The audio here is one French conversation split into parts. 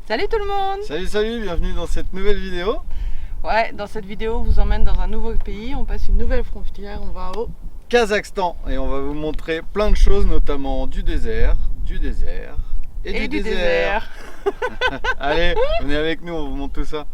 Salut tout le monde! Salut, bienvenue dans cette nouvelle vidéo. Ouais, dans cette vidéo, on vous emmène dans un nouveau pays, on passe une nouvelle frontière, on va au Kazakhstan et on va vous montrer plein de choses, notamment du désert et du désert. Allez, venez avec nous, on vous montre tout ça.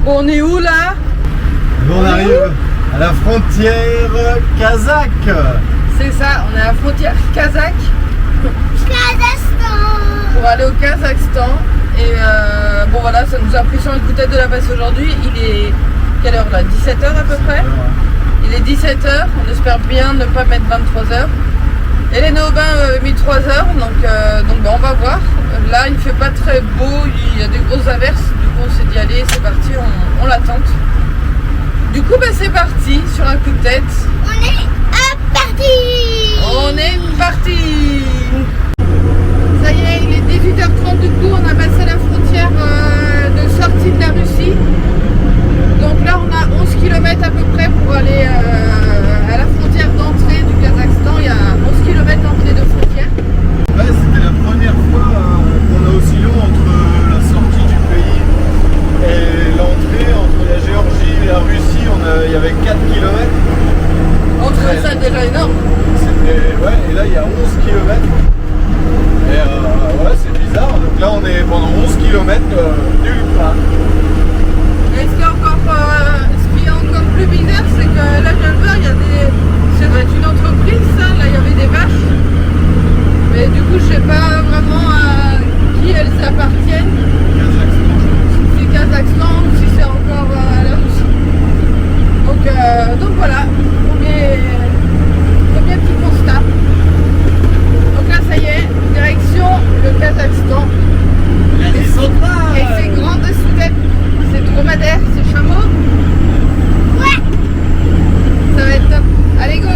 Bon, on est où là? On arrive à la frontière kazakh. C'est ça, on est à la frontière kazakh. Kazakhstan. Pour aller au Kazakhstan. Et bon voilà, ça nous a pris sur un coup de tête de la passer aujourd'hui. Il est quelle heure là? 17h à peu près. Il est 17h, on espère bien ne pas mettre 23h. Hélène Aubin avait mis 3h, donc ben, on va voir. Là il ne fait pas très beau, il y a des grosses averses, du coup on s'est dit allez c'est parti, on l'attente. Du coup ben, c'est parti sur un coup de tête. On est parti. On est parti. Ça y est, il est 18h30, du coup on a passé la frontière de sortie de la Russie. Donc là on a 11 km à peu près pour aller à la frontière d'entrée du Kazakhstan. Il y a 11 km entre les deux frontières. Ouais, c'était la première fois qu'on a aussi long entre la sortie du pays et l'entrée, entre la Géorgie et la Russie, il y avait 4 km. Entre ça déjà énorme. Ouais, et là il y a 11 km. Et ouais, c'est bizarre. Donc là on est pendant 11 km nulle part. Et ce qui est encore plus bizarre, c'est que là je viens de voir, ça doit être une entreprise ça, là il y avait des vaches. Mais du coup je sais pas vraiment à qui elles appartiennent. Kazakhstan, je pense. Si c'est Kazakhstan ou si c'est encore à la Russie. Donc voilà, premier petit constat. Donc là ça y est, direction le Kazakhstan. Et c'est grande soudette, c'est dromadaire, c'est chameau. Ouais. Ça va être top. Allez go.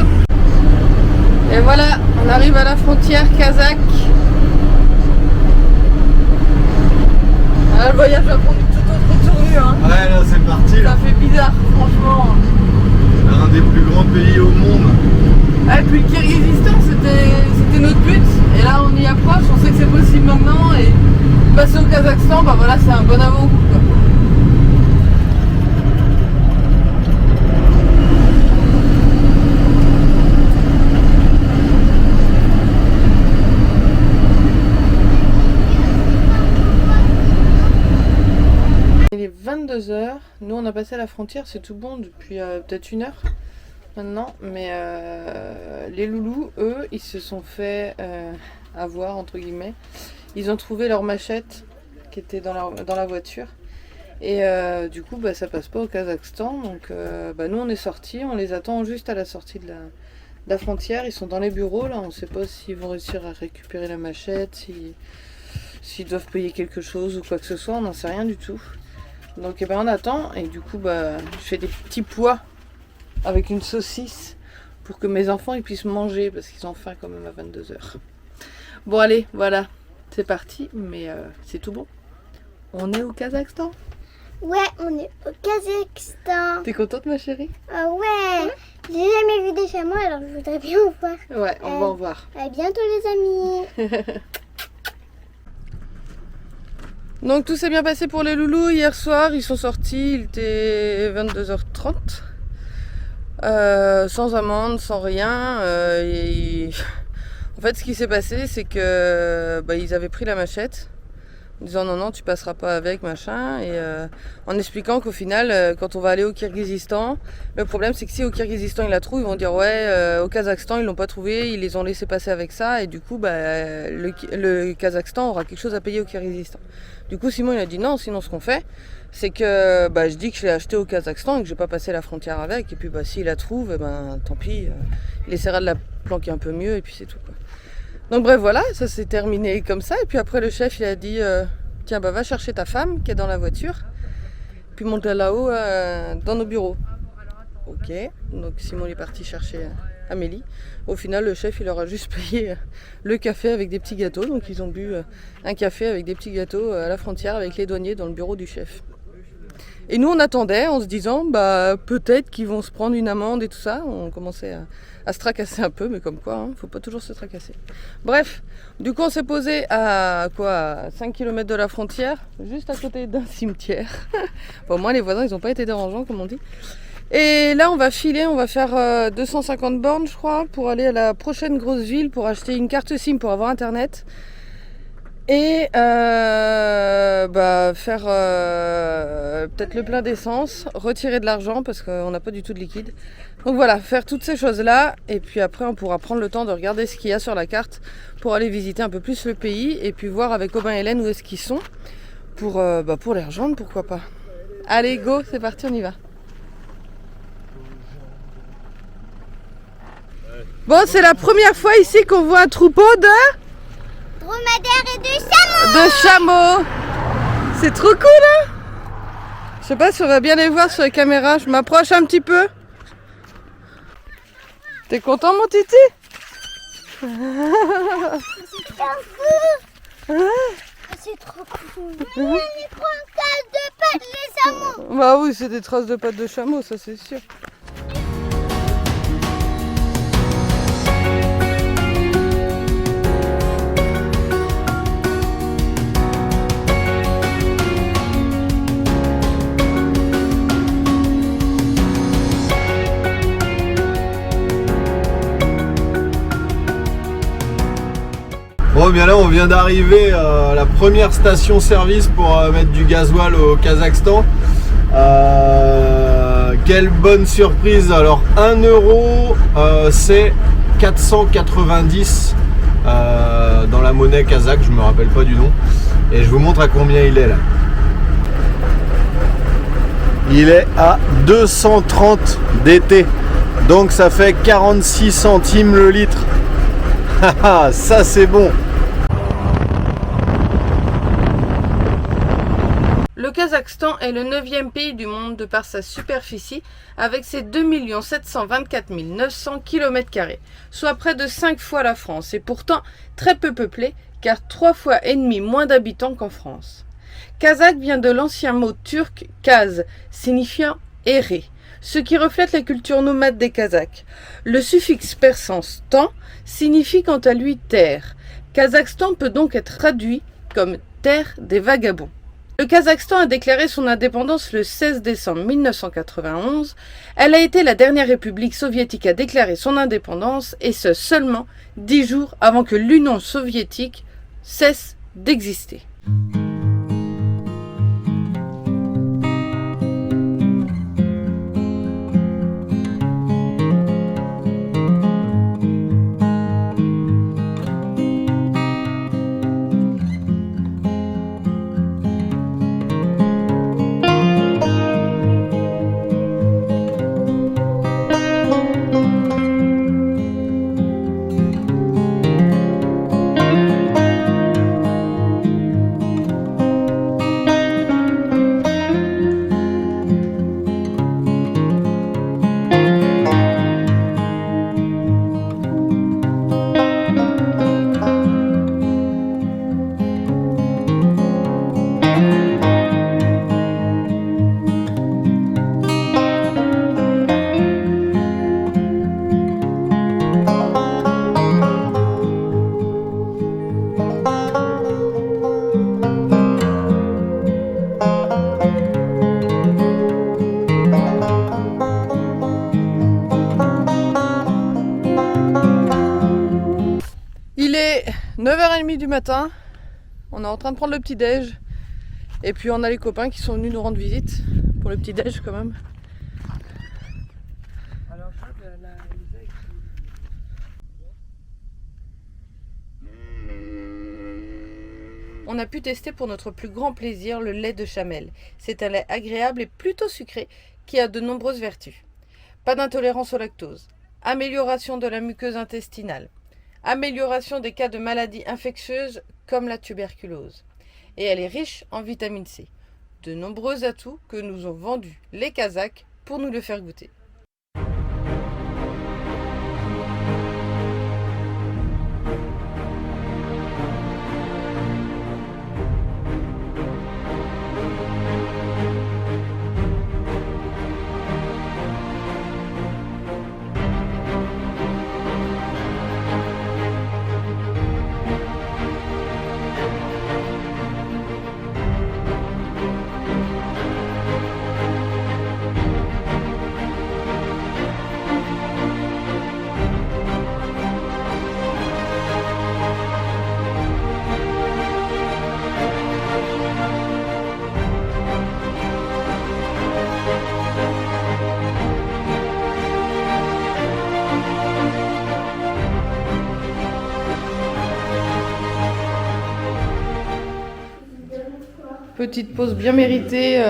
Et voilà, on arrive à la frontière kazakh. Ah, le voyage va prendre une toute autre tournure. Hein. Ouais, là c'est parti. Là. Ça fait bizarre, franchement. Un des plus grands pays au monde. Ah, et puis le Kirghizistan, c'était notre but. Et là, on y approche, on sait que c'est possible maintenant. Et passer au Kazakhstan, bah voilà, c'est un bon avant-goût. 22h. Nous, on a passé la frontière, c'est tout bon depuis peut-être 1 heure maintenant. Mais les loulous, eux, ils se sont fait avoir, entre guillemets. Ils ont trouvé leur machette qui était dans la voiture. Et du coup, ça passe pas au Kazakhstan. Donc, nous, on est sortis. On les attend juste à la sortie de la frontière. Ils sont dans les bureaux, là. On ne sait pas s'ils vont réussir à récupérer la machette, s'ils doivent payer quelque chose ou quoi que ce soit. On n'en sait rien du tout. Donc, on attend. Et du coup, je fais des petits pois avec une saucisse pour que mes enfants ils puissent manger parce qu'ils ont faim quand même à 22h. Bon, allez, voilà. C'est parti. Mais c'est tout bon. On est au Kazakhstan. Ouais, on est au Kazakhstan. T'es contente, ma chérie? Ouais. J'ai jamais vu des chameaux, alors je voudrais bien en voir. Ouais, on va en voir. À bientôt les amis. Donc tout s'est bien passé pour les loulous. Hier soir, ils sont sortis, il était 22h30. Sans amende, sans rien. En fait, ce qui s'est passé, c'est que ils avaient pris la machette. En disant non, tu passeras pas avec, machin. Et en expliquant qu'au final, quand on va aller au Kirghizistan, le problème c'est que si au Kirghizistan ils la trouvent, ils vont dire ouais, au Kazakhstan ils l'ont pas trouvé, ils les ont laissé passer avec ça. Et du coup, le Kazakhstan aura quelque chose à payer au Kirghizistan. Du coup, Simon il a dit non, sinon ce qu'on fait, c'est que je dis que je l'ai acheté au Kazakhstan et que je vais pas passer la frontière avec. Et puis s'il la trouve, tant pis, il essaiera de la planquer un peu mieux et puis c'est tout, quoi. Donc bref, voilà, ça s'est terminé comme ça. Et puis après, le chef, il a dit tiens, va chercher ta femme qui est dans la voiture. Puis monte là-haut dans nos bureaux. Ok, donc Simon est parti chercher Amélie. Au final, le chef, il leur a juste payé le café avec des petits gâteaux. Donc ils ont bu un café avec des petits gâteaux à la frontière avec les douaniers dans le bureau du chef. Et nous, on attendait en se disant peut-être qu'ils vont se prendre une amende et tout ça. On commençait à se tracasser un peu, mais comme quoi, faut pas toujours se tracasser. Bref, du coup, on s'est posé à 5 km de la frontière, juste à côté d'un cimetière. Au moins, les voisins, ils n'ont pas été dérangeants, comme on dit. Et là, on va filer, on va faire 250 bornes, je crois, pour aller à la prochaine grosse ville, pour acheter une carte SIM pour avoir Internet. Et faire peut-être le plein d'essence, retirer de l'argent parce qu'on n'a pas du tout de liquide. Donc voilà, faire toutes ces choses-là. Et puis après, on pourra prendre le temps de regarder ce qu'il y a sur la carte pour aller visiter un peu plus le pays. Et puis voir avec Aubin et Hélène où est-ce qu'ils sont pour les rejoindre, pourquoi pas. Allez, go, c'est parti, on y va. Bon, c'est la première fois ici qu'on voit un troupeau de Dromadaire et de chameaux. de chameaux. C'est trop cool, hein? Je sais pas si on va bien les voir sur la caméra. Je m'approche un petit peu. T'es content, mon titi? C'est trop cool. C'est trop cool. On est trop en casse de pattes les chameaux. Bah oui, c'est des traces de pattes de chameau, ça c'est sûr. Bon, bien là, on vient d'arriver à la première station-service pour mettre du gasoil au Kazakhstan. Quelle bonne surprise! Alors, 1 euro, c'est 490 dans la monnaie kazakh, je me rappelle pas du nom. Et je vous montre à combien il est là. Il est à 230 DT, donc ça fait 46 centimes le litre. Ça c'est bon. Le Kazakhstan est le 9e pays du monde de par sa superficie avec ses 2 724 900 km², soit près de 5 fois la France et pourtant très peu peuplé car 3 fois et demi moins d'habitants qu'en France. Kazakh vient de l'ancien mot turc kaz, signifiant errer, ce qui reflète la culture nomade des Kazakhs. Le suffixe persan stan signifie quant à lui terre. Kazakhstan peut donc être traduit comme terre des vagabonds. Le Kazakhstan a déclaré son indépendance le 16 décembre 1991. Elle a été la dernière république soviétique à déclarer son indépendance et ce seulement 10 jours avant que l'Union soviétique cesse d'exister. 6h30 du matin. On est en train de prendre le petit déj. Et puis on a les copains qui sont venus nous rendre visite pour le petit déj quand même. On a pu tester pour notre plus grand plaisir le lait de Chamel. C'est un lait agréable et plutôt sucré qui a de nombreuses vertus. Pas d'intolérance au lactose, amélioration de la muqueuse intestinale, amélioration des cas de maladies infectieuses comme la tuberculose. Et elle est riche en vitamine C. De nombreux atouts que nous ont vendus les Kazakhs pour nous le faire goûter. Petite pause bien méritée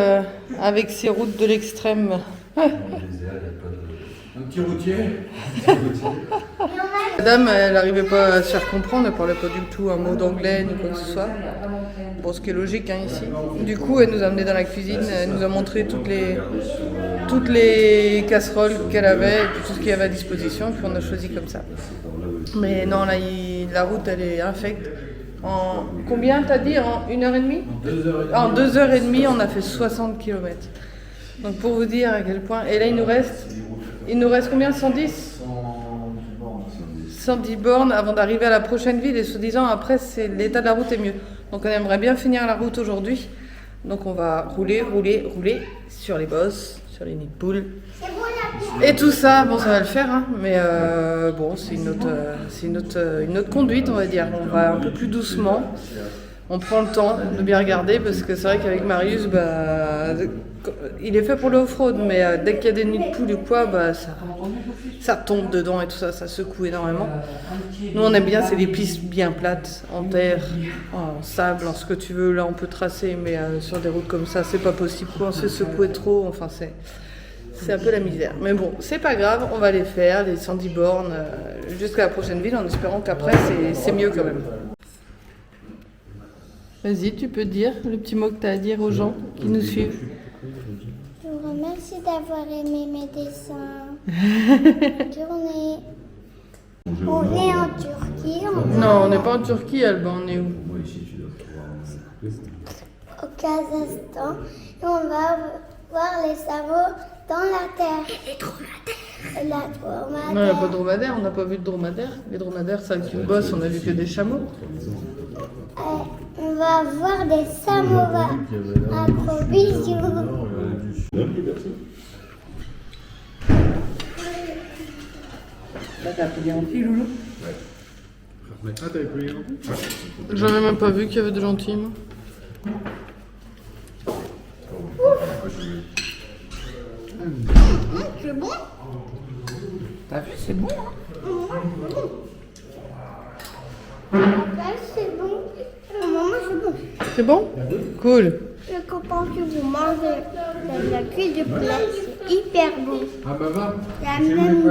avec ces routes de l'extrême. Un petit routier. La dame, elle n'arrivait pas à se faire comprendre, elle ne parlait pas du tout un mot d'anglais ni quoi que ce soit. Bon, ce qui est logique hein, ici. Du coup, elle nous a amenés dans la cuisine, elle nous a montré toutes les casseroles qu'elle avait et puis tout ce qu'il y avait à disposition, puis on a choisi comme ça. Mais non, là, la route, elle est infecte. En combien t'as dit? En 1h30? En 2h30, on a fait 60 km. Donc pour vous dire à quel point. Et là, il nous reste combien? 110 110 bornes avant d'arriver à la prochaine ville. Et soi-disant, après, l'état de la route est mieux. Donc on aimerait bien finir la route aujourd'hui. Donc on va rouler sur les bosses, sur les nids de poules. Et tout ça, bon, ça va le faire, hein, mais bon, c'est une autre conduite, on va dire. On va un peu plus doucement. On prend le temps de bien regarder parce que c'est vrai qu'avec Marius, il est fait pour le off-road, mais dès qu'il y a des nids de poules ou quoi, ça tombe dedans et tout ça, ça secoue énormément. Nous, on aime bien, c'est des pistes bien plates, en terre, en sable, en ce que tu veux. Là, on peut tracer, mais sur des routes comme ça, c'est pas possible. On se fait secouer trop, enfin, c'est un peu la misère. Mais bon, c'est pas grave, on va les faire, les 110 bornes, jusqu'à la prochaine ville, en espérant qu'après, c'est mieux quand même. Vas-y, tu peux dire le petit mot que tu as à dire aux gens qui nous suivent. Je vous remercie d'avoir aimé mes dessins. Bonne journée. On est en Turquie. Non, on n'est pas en Turquie, Alba, on est où? Au Kazakhstan. Et on va voir les sabots dans la terre. Les dromadaires. La dromadaire. Non, il n'y a pas de dromadaire, on n'a pas vu de dromadaire. Les dromadaires, c'est avec une bosse, on a vu que des chameaux. On va voir des samovar. Un gros bisou. Là, t'as pris des lentilles, Loulou? Ah, t'avais pris les lentilles? J'en ai même pas vu qu'il y avait de lentilles, moi. C'est bon? T'as vu, c'est bon, hein? Papa, c'est bon. Maman, c'est bon. C'est bon? Cool. Le copain que vous mangez, la cuisse de poulet, c'est hyper bon. Ah bah va. Il y a le même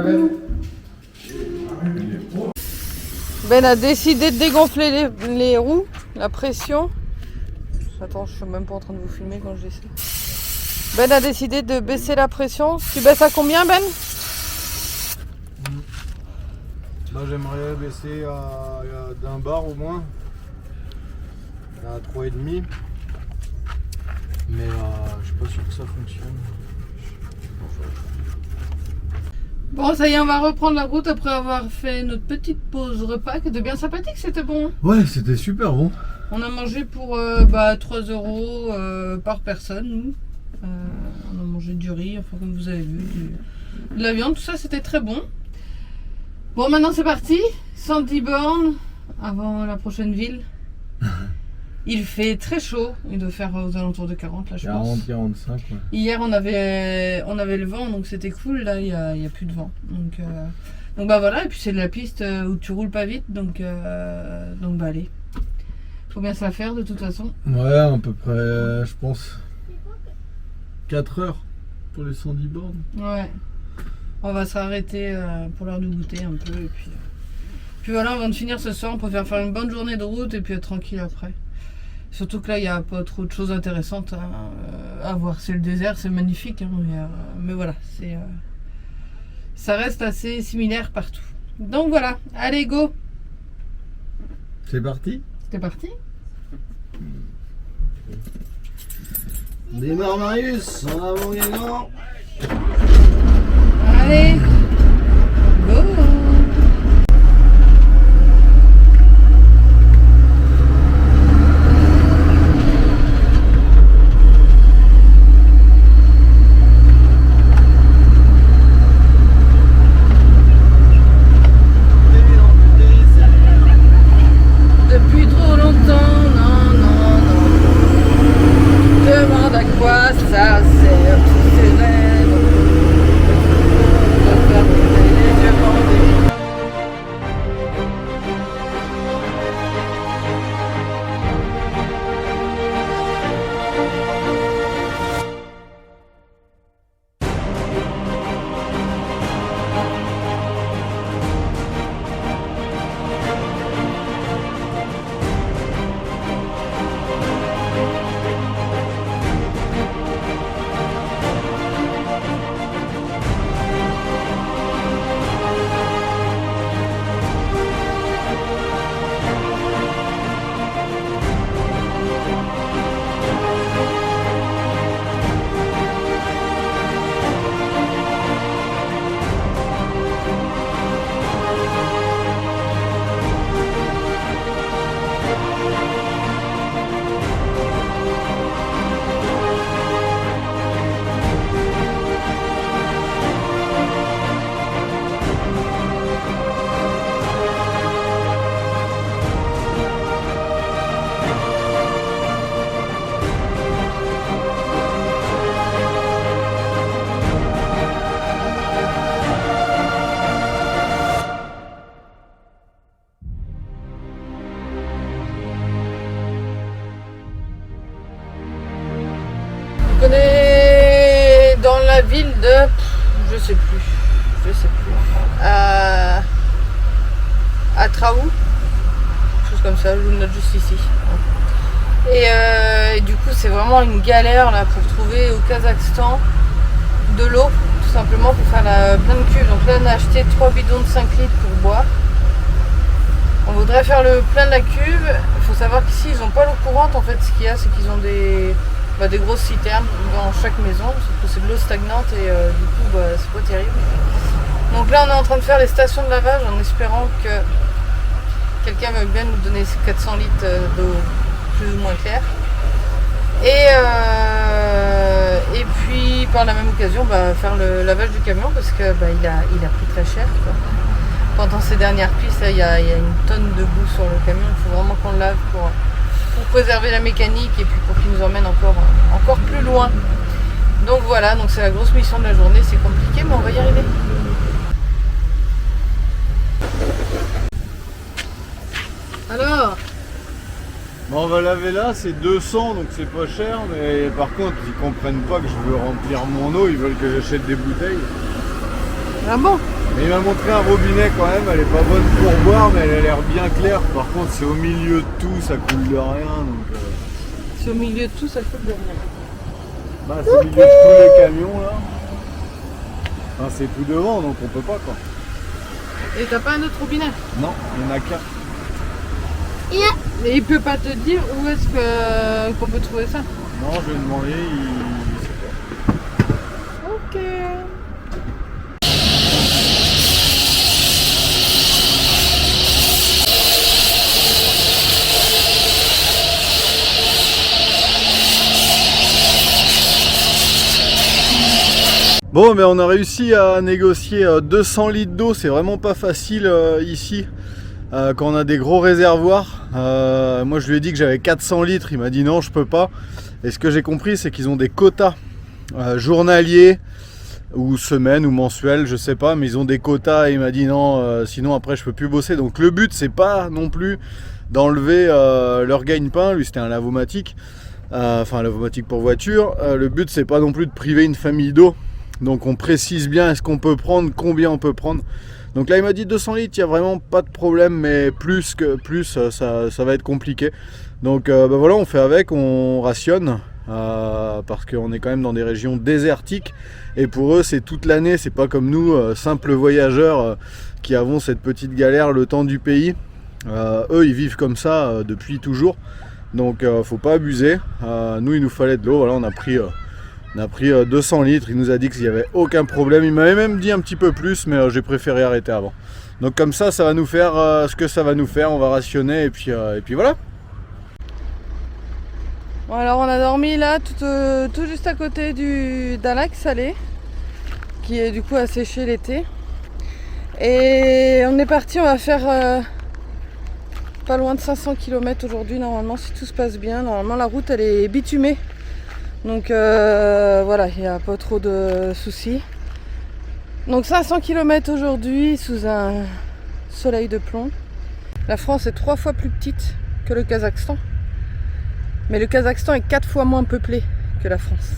goût. Ben a décidé de dégonfler les roues, la pression. Attends, je suis même pas en train de vous filmer quand je dis ça. Ben a décidé de baisser la pression. Tu baisses à combien, Ben? Moi j'aimerais baisser d'un bar au moins. À 3,5. Mais je suis pas sûr que ça fonctionne. Bon, ça y est, on va reprendre la route après avoir fait notre petite pause repas qui était bien sympathique, c'était bon. Hein. Ouais, c'était super bon. On a mangé pour 3 euros par personne, nous. On a mangé du riz, enfin comme vous avez vu, de la viande, tout ça c'était très bon. Bon, maintenant c'est parti, 110 bornes, avant la prochaine ville. Il fait très chaud, il doit faire aux alentours de 40 là je pense. 40-45 ouais. Hier on avait le vent donc c'était cool, là il y a plus de vent. Donc bah voilà, et puis c'est de la piste où tu roules pas vite donc bah allez. Faut bien se la faire de toute façon. Ouais, à peu près je pense 4 heures pour les 110 bornes. Ouais. On va s'arrêter pour l'heure de goûter un peu et puis voilà, avant de finir ce soir, on préfère faire une bonne journée de route et puis être tranquille après. Surtout que là, il n'y a pas trop de choses intéressantes à voir. C'est le désert, c'est magnifique, hein, mais voilà, ça reste assez similaire partout. Donc voilà, allez go. C'est parti. C'est parti. Démarre Marius, en avant gagnant. Allez, go. Depuis trop longtemps, non. Demande à quoi ça sert tous ces rêves de faire brûler les yeux bandés. On est dans la ville de... je sais plus. À Traou. Quelque chose comme ça, je vous le note juste ici. Et du coup c'est vraiment une galère là pour trouver au Kazakhstan de l'eau, tout simplement pour faire plein de cuves. Donc là on a acheté 3 bidons de 5 litres pour boire. On voudrait faire le plein de la cuve. Il faut savoir qu'ici ils n'ont pas l'eau courante en fait. Ce qu'il y a c'est qu'ils ont des grosses citernes dans chaque maison, sauf que c'est de l'eau stagnante et du coup c'est pas terrible. Donc là on est en train de faire les stations de lavage en espérant que quelqu'un veuille bien nous donner 400 litres d'eau plus ou moins claire. Et puis par la même occasion faire le lavage du camion parce que il a pris très cher quoi. Pendant ces dernières pistes il y a une tonne de boue sur le camion, il faut vraiment qu'on le lave pour préserver la mécanique et puis pour qu'il nous emmène encore plus loin. Donc voilà, donc c'est la grosse mission de la journée, c'est compliqué mais on va y arriver. Alors Bon, on va laver là, c'est 200 donc c'est pas cher, mais par contre ils comprennent pas que je veux remplir mon eau, ils veulent que j'achète des bouteilles. Ah bon? Mais il m'a montré un robinet quand même, elle est pas bonne pour boire mais elle a l'air bien claire. Par contre c'est au milieu de tout, ça coule de rien donc... C'est au milieu de tout, ça coule de rien. Bah c'est au milieu de tous les camions là. Enfin c'est tout devant donc on peut pas quoi. Et t'as pas un autre robinet? Non, il y en a qu'un. Et il peut pas te dire où est-ce qu'on peut trouver ça? Non, je vais demander, il sait pas. Ok. Bon, mais on a réussi à négocier 200 litres d'eau, c'est vraiment pas facile ici. quand on a des gros réservoirs. Moi je lui ai dit que j'avais 400 litres, il m'a dit non je peux pas. Et ce que j'ai compris c'est qu'ils ont des quotas journaliers ou semaines ou mensuels, je sais pas, mais ils ont des quotas et il m'a dit non, sinon après je peux plus bosser. Donc le but c'est pas non plus d'enlever leur gagne-pain, lui c'était un lavomatique, enfin un lavomatique pour voiture. Le but c'est pas non plus de priver une famille d'eau. Donc on précise bien est-ce qu'on peut prendre, combien on peut prendre. Donc là il m'a dit 200 litres, il n'y a vraiment pas de problème, mais plus ça va être compliqué. Donc voilà, on fait avec, on rationne, parce qu'on est quand même dans des régions désertiques. Et pour eux c'est toute l'année, c'est pas comme nous, simples voyageurs qui avons cette petite galère le temps du pays. Eux ils vivent comme ça depuis toujours. Donc faut pas abuser. Nous il nous fallait de l'eau, voilà, on a pris 200 litres, il nous a dit qu'il n'y avait aucun problème, il m'avait même dit un petit peu plus, mais j'ai préféré arrêter avant. Donc comme ça va nous faire ce que ça va nous faire, on va rationner et puis voilà. Bon, alors on a dormi là, tout juste à côté d'un lac salé, qui est du coup asséché l'été. Et on est parti, on va faire pas loin de 500 km aujourd'hui normalement, si tout se passe bien. Normalement la route elle est bitumée. Donc voilà, il n'y a pas trop de soucis. Donc 500 km aujourd'hui sous un soleil de plomb. La France est 3 fois plus petite que le Kazakhstan. Mais le Kazakhstan est 4 fois moins peuplé que la France.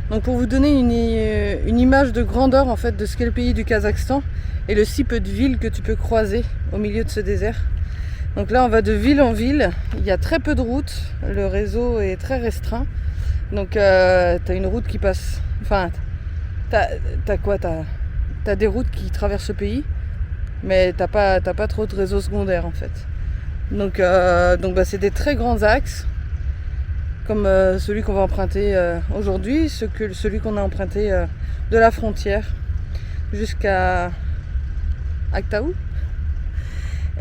Donc pour vous donner une image de grandeur en fait de ce qu'est le pays du Kazakhstan et le si peu de villes que tu peux croiser au milieu de ce désert. Donc là on va de ville en ville, il y a très peu de routes, le réseau est très restreint. Donc t'as une route qui passe, enfin t'as des routes qui traversent le pays, mais t'as pas trop de réseau secondaire en fait. Donc c'est des très grands axes, comme celui qu'on va emprunter aujourd'hui, celui qu'on a emprunté de la frontière jusqu'à Aktaou.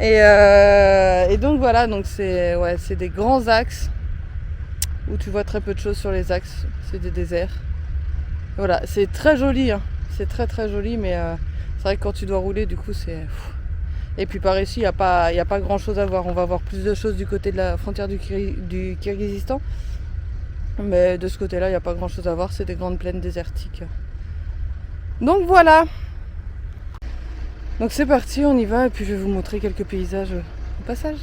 Et donc voilà, donc c'est des grands axes où tu vois très peu de choses sur les axes, c'est des déserts. Voilà, c'est très joli, hein. C'est très très joli, mais c'est vrai que quand tu dois rouler, du coup, c'est... Et puis par ici, il n'y a pas grand chose à voir. On va voir plus de choses du côté de la frontière du Kirghizistan. Mais de ce côté-là, il n'y a pas grand chose à voir, c'est des grandes plaines désertiques. Donc voilà. Donc c'est parti, on y va, et puis je vais vous montrer quelques paysages au passage.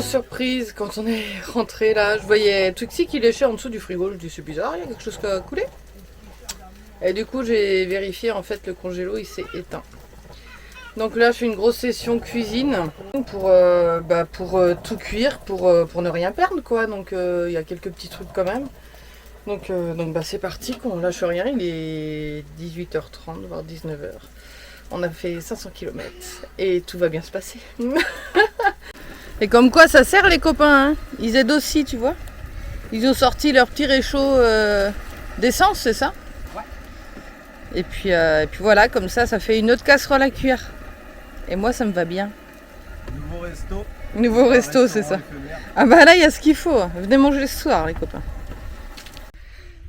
Surprise quand on est rentré là, je voyais Twixy qui léchait en dessous du frigo, je dis c'est bizarre, il y a quelque chose qui a coulé. Et du coup j'ai vérifié, en fait le congélo il s'est éteint. Donc là je fais une grosse session cuisine pour tout cuire, pour ne rien perdre quoi, donc il y a quelques petits trucs quand même. Donc c'est parti, on lâche rien, il est 18h30 voire 19h. On a fait 500 km et tout va bien se passer. Et comme quoi ça sert les copains, hein. Ils aident aussi, tu vois. Ils ont sorti leur petit réchaud d'essence, c'est ça? Ouais. Et puis voilà, comme ça fait une autre casserole à cuire. Et moi ça me va bien. Nouveau resto. Nouveau resto, c'est ça. Ah bah là, il y a ce qu'il faut. Venez manger ce soir, les copains.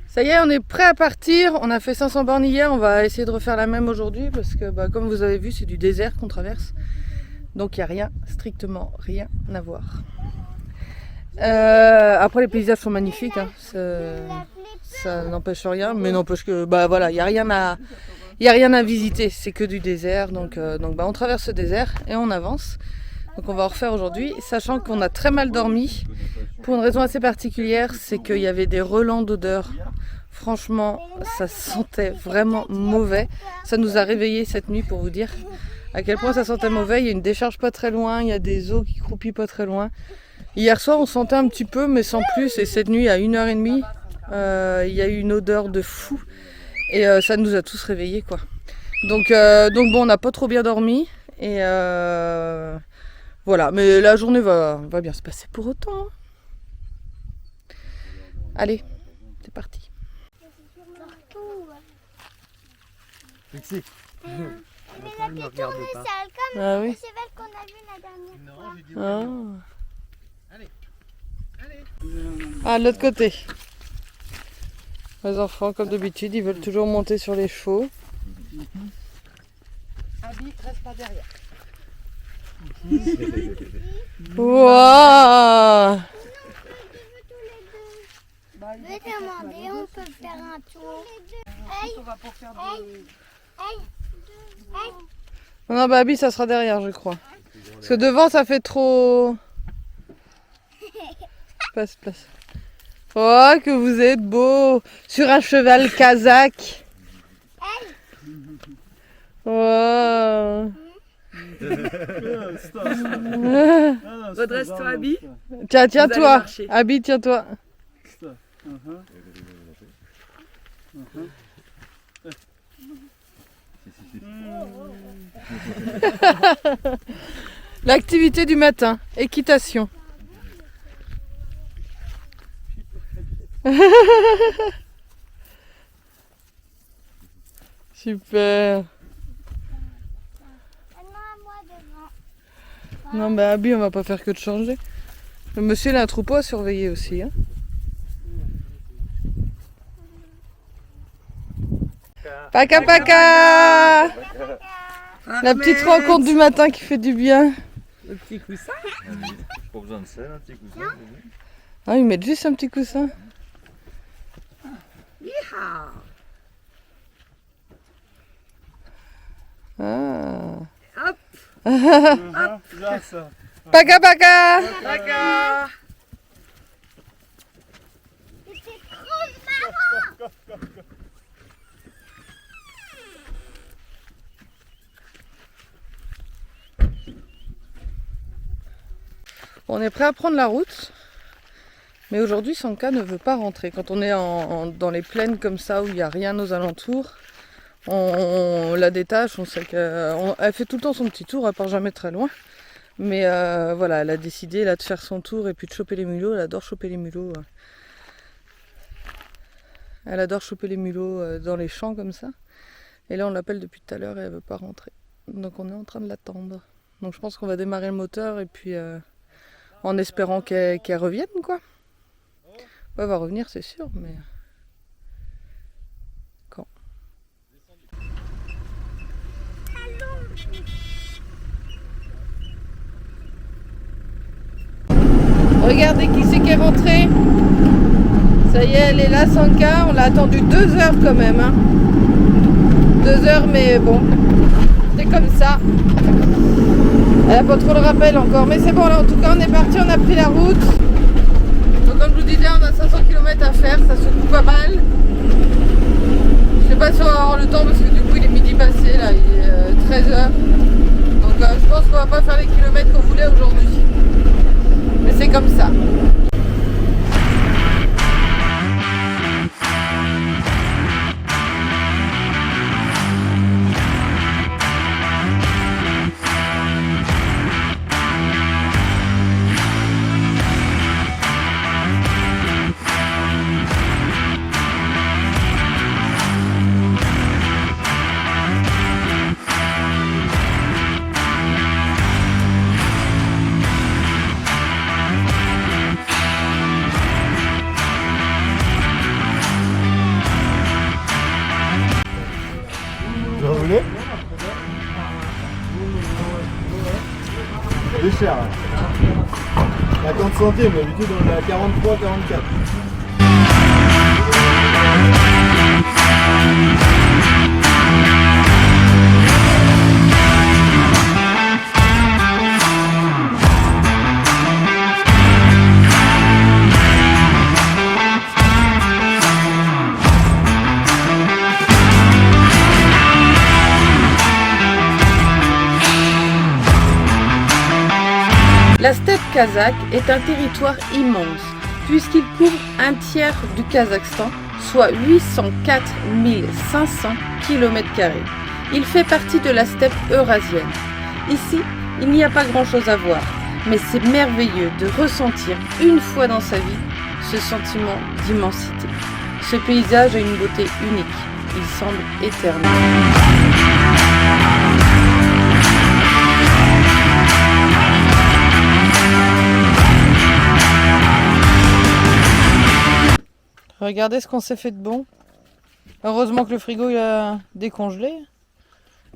Ça y est, on est prêt à partir. On a fait 500 bornes hier. On va essayer de refaire la même aujourd'hui parce que, bah, comme vous avez vu, c'est du désert qu'on traverse. Donc, il n'y a rien, strictement rien à voir. Après, les paysages sont magnifiques. Hein. Ça n'empêche rien. Mais n'empêche que, bah voilà, il n'y a rien à visiter. C'est que du désert. Donc bah, on traverse ce désert et on avance. Donc on va en refaire aujourd'hui, sachant qu'on a très mal dormi, pour une raison assez particulière, c'est qu'il y avait des relents d'odeur. Franchement, ça sentait vraiment mauvais. Ça nous a réveillés cette nuit pour vous dire à quel point ça sentait mauvais. Il y a une décharge pas très loin, il y a des eaux qui croupillent pas très loin. Hier soir on sentait un petit peu, mais sans plus, et cette nuit à 1h30, il y a eu une odeur de fou, et ça nous a tous réveillés quoi. Donc bon, on n'a pas trop bien dormi, et... voilà, mais la journée va bien se passer pour autant. Allez, c'est parti. Mexique. Mais la petite tournesol, comme Ah oui. le cheval qu'on a vu la dernière fois. J'ai dit Ah. Allez. Ah, de l'autre côté. Les enfants, comme d'habitude, ils veulent toujours monter sur les chevaux. Abby, reste pas derrière. Waouh! Je vais demander, on peut faire un tour. Hey, Non, bah Abby, ça sera derrière, je crois. Parce que devant, ça fait trop... Place. Oh, que vous êtes beau! Sur un cheval kazakh! Wow! Redresse-toi, Abby. Tiens, Vous allez toi! marcher. Abby, tiens-toi! L'activité du matin, équitation. Super. maintenant à moi devant. Non, bah Abby, on va pas faire que de changer. Le monsieur, il a un troupeau à surveiller aussi. Hein. Paka paka! La petite rencontre du matin qui fait du bien. Le petit coussin. Pas besoin de ça, un petit coussin. Ah, ils mettent juste un petit coussin. Yeehaw. Ah. Hop. Paka paka! D'accord. C'est trop marrant. On est prêt à prendre la route, mais aujourd'hui Sanka ne veut pas rentrer. Quand on est dans les plaines comme ça où il n'y a rien aux alentours, on la détache, on sait qu'elle fait tout le temps son petit tour, elle part jamais très loin. Mais voilà, elle a décidé là de faire son tour et puis de choper les mulots. Elle adore choper les mulots. Elle adore choper les mulots dans les champs comme ça. Et là on l'appelle depuis tout à l'heure et elle veut pas rentrer. Donc on est en train de l'attendre. Donc je pense qu'on va démarrer le moteur et puis en espérant qu'elle revienne quoi. Elle va revenir c'est sûr, mais quand? Regardez qui c'est qui est rentré. Ça y est, elle est là, Sanka. On l'a attendu 2 heures quand même. Hein. 2 heures, mais bon, c'est comme ça. Elle a pas trop le rappel encore, mais c'est bon là. En tout cas, on est parti, on a pris la route. Donc, comme je vous disais, on a 500 km à faire. Ça secoue pas mal. Je sais pas si on va avoir le temps parce que du coup, il est midi passé là. Il est 13h. Donc, je pense qu'on va pas faire les kilomètres qu'on voulait aujourd'hui. Mais c'est comme ça. voulez? C'est cher. 50 centimes, d'habitude on est à 43, 44. La steppe kazakh est un territoire immense, puisqu'il couvre un tiers du Kazakhstan, soit 804 500 km². Il fait partie de la steppe eurasienne. Ici, il n'y a pas grand-chose à voir, mais c'est merveilleux de ressentir une fois dans sa vie ce sentiment d'immensité. Ce paysage a une beauté unique, il semble éternel. Regardez ce qu'on s'est fait de bon. Heureusement que le frigo il a décongelé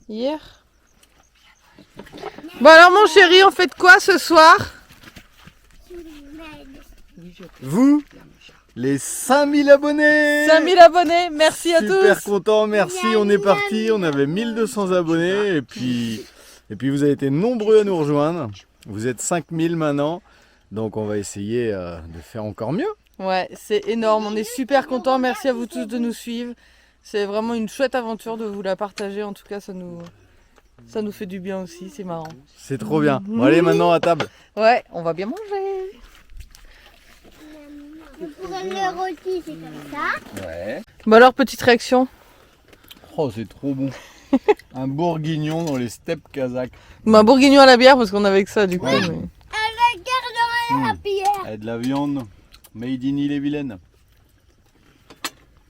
hier. Bon alors mon chéri, on fait de quoi ce soir? Vous, les 5000 abonnés! 5000 abonnés, merci à tous! Super content, merci, on est parti, on avait 1200 abonnés et puis vous avez été nombreux à nous rejoindre. Vous êtes 5000 maintenant, donc on va essayer de faire encore mieux. Ouais, c'est énorme, on est super contents, merci à vous tous de nous suivre. C'est vraiment une chouette aventure de vous la partager, en tout cas ça nous fait du bien aussi, c'est marrant. C'est trop bien. Bon allez maintenant à table. Ouais, on va bien manger. Pour le rôti, c'est comme ça. Ouais. Bon alors, petite réaction? Oh c'est trop bon. Un bourguignon dans les steppes kazakhs. Bon, un bourguignon à la bière parce qu'on avait que ça du coup. Ouais. Mais... Avec la pierre. Et de la viande made in Ille-et-Vilaine.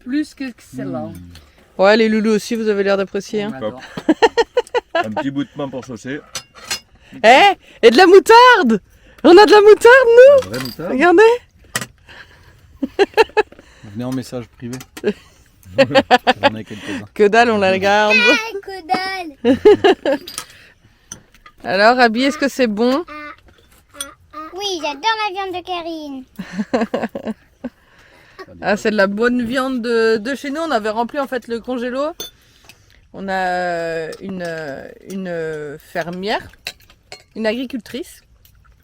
Plus qu'excellent. Ouais, les loulous aussi, vous avez l'air d'apprécier. Hein. Top. Un petit bout de pain pour saucer. Eh, et de la moutarde! On a de la moutarde, nous! Vrai moutarde. Regardez! Venez en message privé. J'en ai quelques-uns. Que dalle, on la garde. Que dalle. Alors, Abby, est-ce que c'est bon? Oui, j'adore la viande de Karine. Ah, c'est de la bonne viande de chez nous. On avait rempli en fait le congélo. On a une fermière, une agricultrice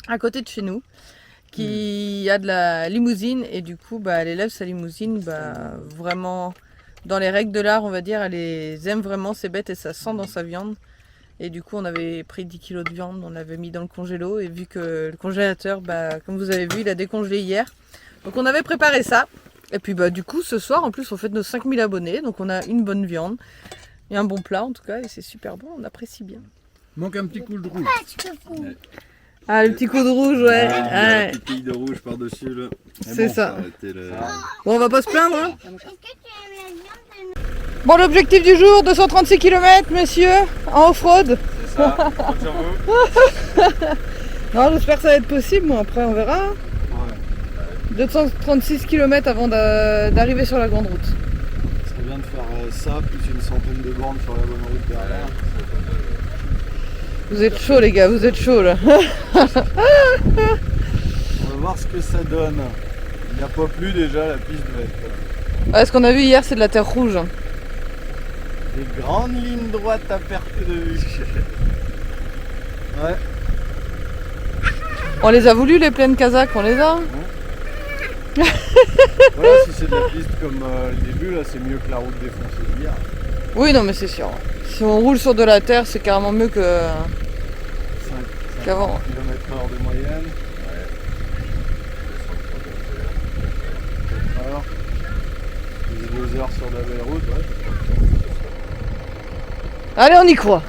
à côté de chez nous qui a de la limousine et du coup elle élève sa limousine vraiment dans les règles de l'art, on va dire. Elle les aime vraiment, ces bêtes, et ça sent dans sa viande. Et du coup on avait pris 10 kilos de viande, on l'avait mis dans le congélo, et vu que le congélateur, comme vous avez vu, il a décongelé hier, donc on avait préparé ça. Et puis du coup ce soir en plus on fête nos 5000 abonnés, donc on a une bonne viande et un bon plat en tout cas, et c'est super bon, on apprécie bien. Manque un petit coup de rouge. Ah, le petit coup de rouge, ouais. La Ouais. petite pille de rouge par-dessus là. Mais C'est bon, ça. a été le- Bon, on va pas se plaindre, hein. Est-ce que tu aimes la viande de... Bon, l'objectif du jour, 236 km, messieurs, en off-road. C'est ça. Compte sur vous. Non, j'espère que ça va être possible, bon après on verra. 236 km avant d'arriver sur la grande route. Ce serait bien de faire ça, plus une centaine de bornes sur la bonne route derrière. Vous êtes chaud les gars, vous êtes chaud là. On va voir ce que ça donne. Il n'y a pas plu déjà, la piste va être... Ouais, ce qu'on a vu hier, c'est de la terre rouge. Des grandes lignes droites à perte de vue. Ouais. On les a voulu les plaines kazakhs, on les a. Voilà, si c'est de la piste comme le début, là, c'est mieux que la route défoncée d'hier. Oui, non mais c'est sûr. Si on roule sur de la terre, c'est carrément mieux que... 5 Qu'avant. km/h de moyenne. Alors, 2 heures sur de la belle route, ouais. Allez, on y croit.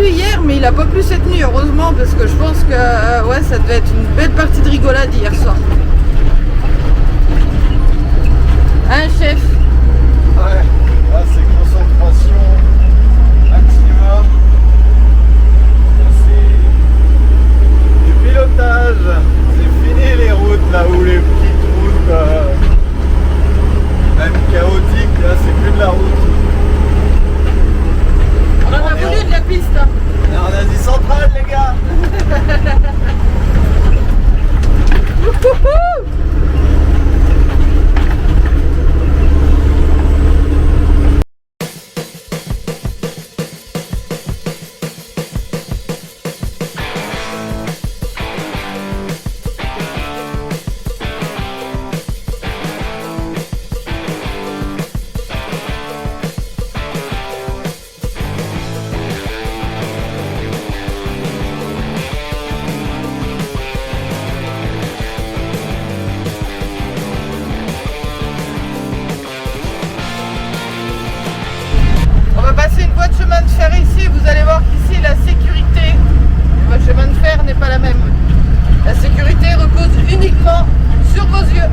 plu hier, mais il a pas plu cette nuit, heureusement, parce que je pense que ouais, ça devait être une belle partie de rigolade hier soir. Hein, chef? Ouais, là c'est concentration maximum. Là, c'est du pilotage. C'est fini les routes là où les petites routes même chaotiques, là c'est plus de la route. On en a voulu de la piste. Hein. On est en Asie centrale les gars. On va passer une voie de chemin de fer ici, vous allez voir qu'ici la sécurité du voie de chemin de fer n'est pas la même. La sécurité repose uniquement sur vos yeux.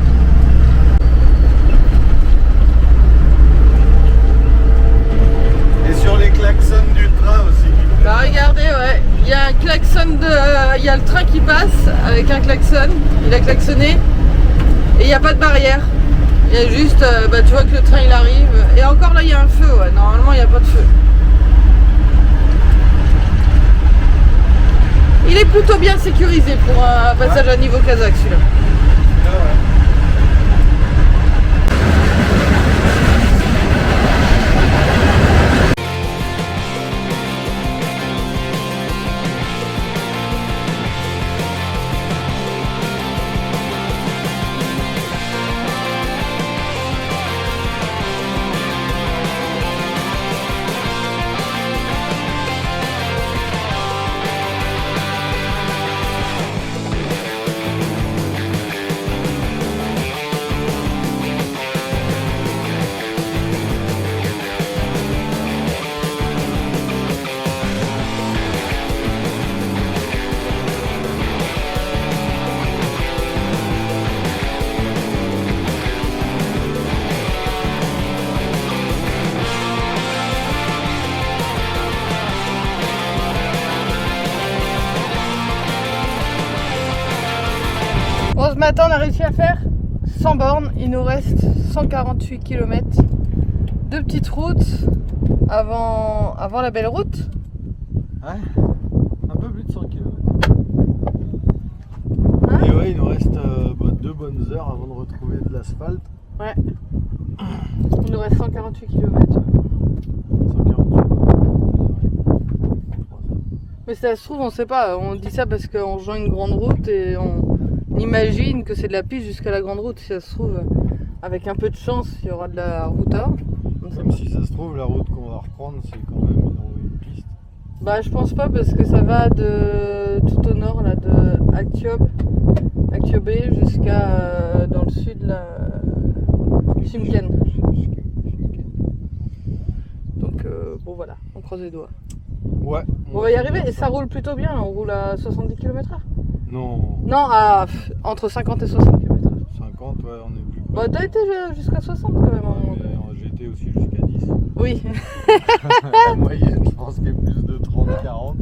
Et sur les klaxons du train aussi. Bah regardez, ouais, il y a un klaxon il y a le train qui passe avec un klaxon, il a klaxonné et il n'y a pas de barrière. Il y a juste, bah, tu vois que le train il arrive et encore là il y a un feu, ouais. Normalement il n'y a pas de feu. Il est plutôt bien sécurisé pour un passage à niveau kazakh celui-là. Bon, ce matin on a réussi à faire 100 bornes, il nous reste 148 km. Deux petites routes avant la belle route. Ouais, un peu plus de 100 km. Hein? Et ouais, il nous reste 2 bonnes heures avant de retrouver de l'asphalte. Ouais. Il nous reste 148 km. 148. Mais ça se trouve, on sait pas, on dit ça parce qu'on rejoint une grande route et on imagine que c'est de la piste jusqu'à la grande route. Si ça se trouve, avec un peu de chance, il y aura de la route à. Même si ça se trouve, la route qu'on va reprendre, c'est quand même une piste. Bah, je pense pas parce que ça va de tout au nord, là, de Aktiobé jusqu'à dans le sud, là, Shimken. Donc, bon, voilà, on croise les doigts. Ouais. On va y arriver et ça roule plutôt bien, on roule à 70 km/h. Non. Non, à entre 50 et 60 km/h. 50, ouais, on est plus. Bah, t'as été jusqu'à 60 quand même. à un moment donné. J'ai été aussi jusqu'à 10. Oui, La moyenne, je pense qu'il y a plus de 30-40.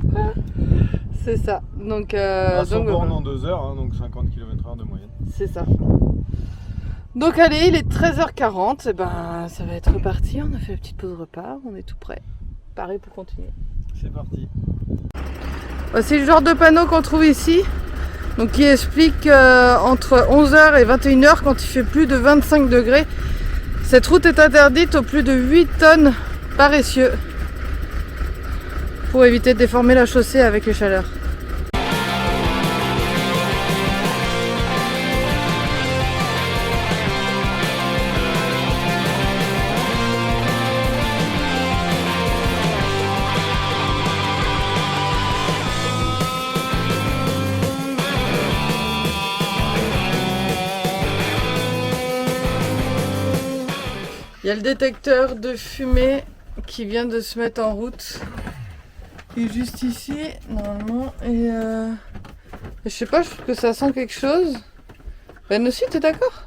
c'est ça. Donc, 100 bornes voilà. en 2 heures, hein, donc 50 km/h de moyenne. C'est ça. Donc allez, il est 13h40, et ben ça va être reparti, on a fait la petite pause repas, on est tout prêt. Pareil pour continuer. C'est parti. Voici le genre de panneau qu'on trouve ici. Donc qui explique entre 11h et 21h, quand il fait plus de 25 degrés, cette route est interdite aux plus de 8 tonnes par essieu pour éviter de déformer la chaussée avec les chaleurs. Il y a le détecteur de fumée qui vient de se mettre en route. qui est juste ici, normalement. Et je sais pas, je trouve que ça sent quelque chose. Ben aussi, t'es d'accord?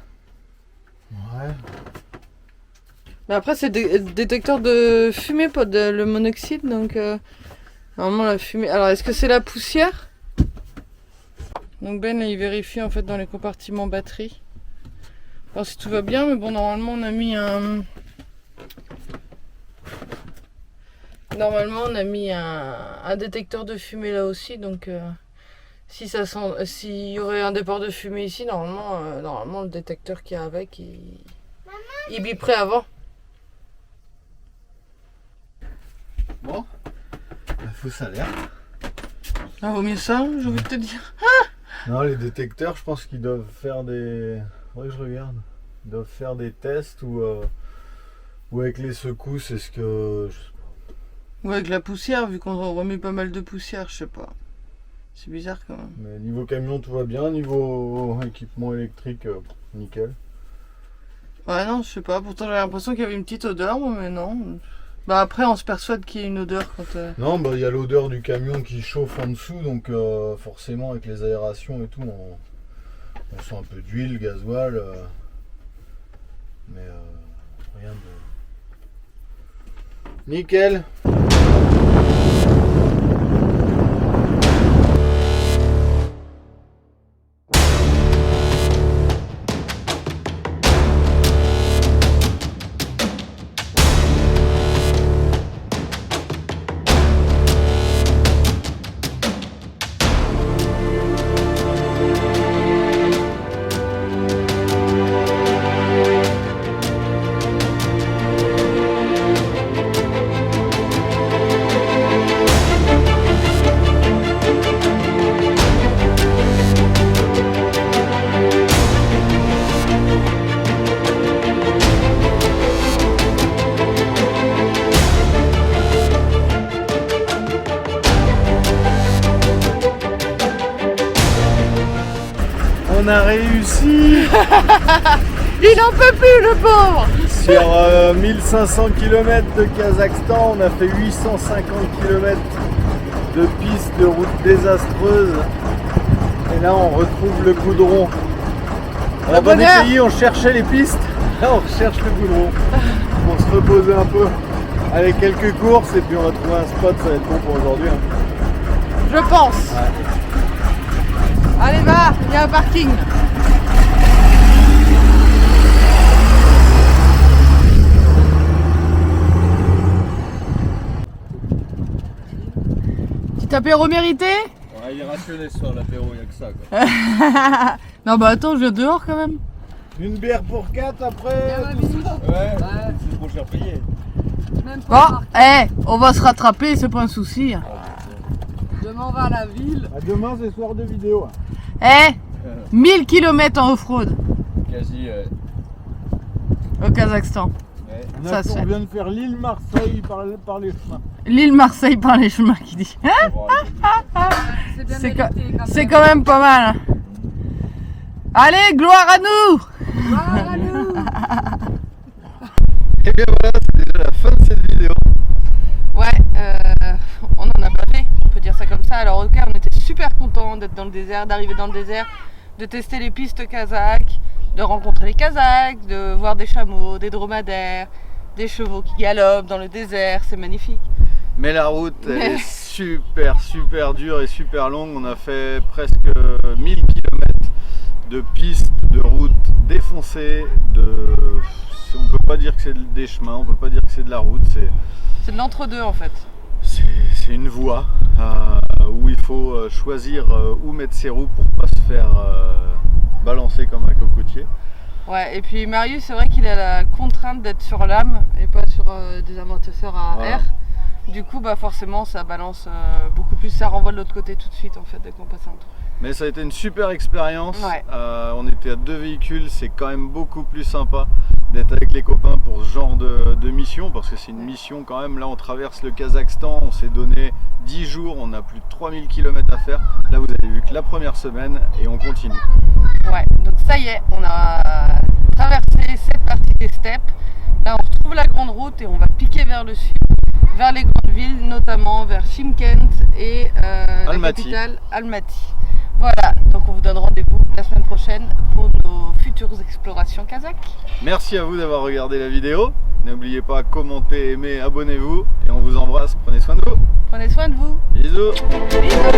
Ouais. Mais après, c'est détecteur de fumée, pas le monoxyde, donc normalement la fumée. Alors, est-ce que c'est la poussière? Donc Ben, là, il vérifie en fait dans les compartiments batterie. Alors si tout va bien, mais bon, normalement on a mis un... Normalement on a mis un détecteur de fumée là aussi, donc si ça sent... S'il y aurait un départ de fumée ici, normalement le détecteur qui est avec, il biperait avant. Bon, il faut ça l'air. Ah, vaut mieux ça, j'ai envie de te dire. Non, les détecteurs, je pense qu'ils doivent faire des... Faudrait que je regarde. Ils doivent faire des tests ou avec les secousses, est-ce que... Je sais pas. Ou avec la poussière, vu qu'on remet pas mal de poussière, je sais pas. C'est bizarre quand même. Mais niveau camion, tout va bien. Niveau équipement électrique, nickel. Ouais, non, je sais pas. Pourtant, j'avais l'impression qu'il y avait une petite odeur, moi, mais non. Bah après, on se persuade qu'il y a une odeur quand... Non, bah il y a l'odeur du camion qui chauffe en dessous, donc forcément avec les aérations et tout, on sent un peu d'huile, gasoil, mais rien de... Nickel. On a réussi Il en peut plus, le pauvre! sur 1500 km de Kazakhstan, on a fait 850 km de pistes de route désastreuses et là on retrouve le goudron. Alors dans des bonheur. pays on cherchait les pistes, là on recherche le goudron pour se reposer un peu avec quelques courses et puis on va trouver un spot, ça va être bon pour aujourd'hui. Je pense. Allez, va, il y a un parking. Petit apéro mérité? Ouais, il est rationné ce soir l'apéro, il n'y a que ça quoi. Non bah attends, je viens dehors quand même. Une bière pour 4 après. Ouais, c'est trop cher payé. Bon, on va se rattraper, c'est pas un souci. Demain on va à la ville. À demain c'est soir de vidéo. 1000 km en off-road Quasi. au Kazakhstan. Ouais. Ça se fait. On vient de faire l'île Marseille par les chemins. L'île Marseille par les chemins qui dit. C'est bien C'est mérité quand C'est même. quand même pas mal. Allez, gloire à nous! Voilà, nous. Et bien voilà, c'est déjà la fin de cette vidéo. Ouais, on en a parlé, on peut dire ça comme ça. Alors, ok, on était super contents d'être dans le désert, d'arriver dans le désert, de tester les pistes kazakhs, de rencontrer les Kazakhs, de voir des chameaux, des dromadaires, des chevaux qui galopent dans le désert, c'est magnifique. Mais la route elle Mais- est super dure et super longue. On a fait presque 1000 km de pistes, de routes défoncées. On peut pas dire que c'est des chemins, on peut pas dire que c'est de la route. C'est de l'entre-deux en fait. C'est une voie où il faut choisir où mettre ses roues pour pas se faire balancer comme un cocotier. Ouais, et puis Marius, c'est vrai qu'il a la contrainte d'être sur lame et pas sur des amortisseurs à Voilà. air. Du coup, bah forcément, ça balance beaucoup plus, ça renvoie de l'autre côté tout de suite en fait dès qu'on passe un tour. Mais ça a été une super expérience. Ouais. On était à 2 véhicules, c'est quand même beaucoup plus sympa d'être avec les copains pour ce genre de mission, parce que c'est une mission quand même. Là on traverse le Kazakhstan, on s'est donné 10 jours, on a plus de 3000 km à faire. Là vous avez vu que la première semaine et on continue. Ouais, donc ça y est, on a traversé cette partie des steppes. Là, on retrouve la grande route et on va piquer vers le sud. vers les grandes villes, notamment vers Chimkent et la Almaty. capitale Almaty. Voilà, donc on vous donne rendez-vous la semaine prochaine pour nos futures explorations kazakhs. Merci à vous d'avoir regardé la vidéo. N'oubliez pas, commentez, aimez, abonnez-vous. Et on vous embrasse. Prenez soin de vous. Prenez soin de vous. Bisous. Bisous.